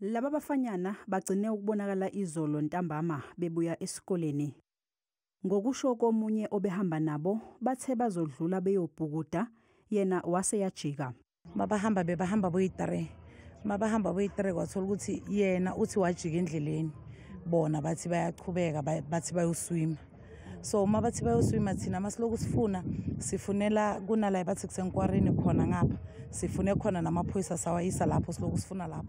Laba bafanyana bagcine ukubonakala izolo ntambama bebuya esikoleni. Ngokusho komunye obehamba nabo, bathe bazodlula beyobhukuda, yena waseyajika. Bebahamba boyi-3. Mabahamba boyi-3 kwathola ukuthi yena uthi wajika endleleni. Bona bathi bayachubeka bathi bayoswima. So mabathi bayoswima thina masiloku sifunela kunala bathi kusenkwarini khona ngapha. Sifune khona namaphoyisa sawayisa lapho siloku sifuna lapho.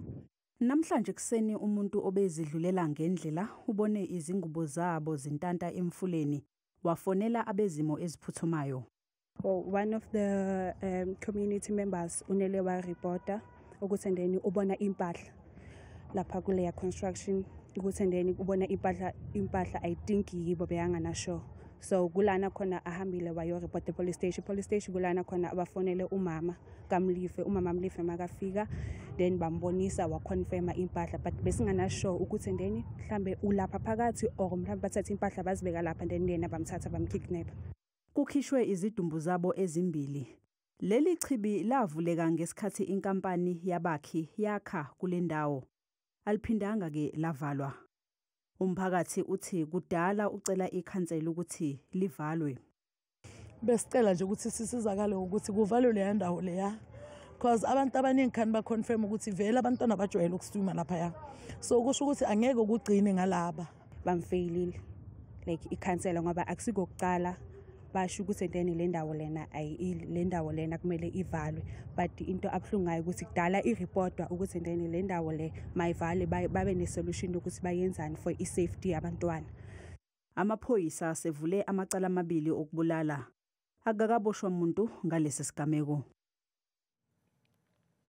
Namhlanje kuseni umuntu obezidlulela ngendlela ubone izingubo zabo zintanta emfuleni, wafonela abezimo eziphuthumayo. One of the community members unele wa reporter ukuthi ndeni ubona impahla lapha kuleya construction ukuthi ndeni ubona impahla I think yibo beyangana sure. So kulana khona ahambile wayo report the police station kulana khona abafonele umama Mlife makafika then bambonisa wa confirm impahla but besingana sure ukuthi ndeni mhlambe ulapha phakathi or mhlambe bathatha impahla bazibeka lapha then yena bamthatha bamkidnap. Kukhishwe izidumbu zabo ezimbili. Leli chibi lavuleka ngesikhathi inkampani yabakhi yakha kule ndawo. Aliphindanga ke lavalwa. Umphakathi uthi kudala ucela ikhansela ukuthi livalwe. Besicela nje ukuthi sisizakale ukuthi kuvalwe le ndawo leya because abantu abaningi khani ba confirm ukuthi vele abantwana bajwayele ukuswima lapha ya. So kusho ukuthi angeke ukugcine ngalaba bamfailile like ikhansela ngoba akusikokuqala basho ukuthi ndeni le ndawo lena kumele ivalwe but into abhlungayo ukuthi kudala ireportwa ukuthi ndeni le ndawo le mayivale babe nesolution ukuthi bayenzani for isafety yabantwana. Amaphoyisa sevule amacala amabili okubulala. Akakaboshwa umuntu ngalesi sigameko.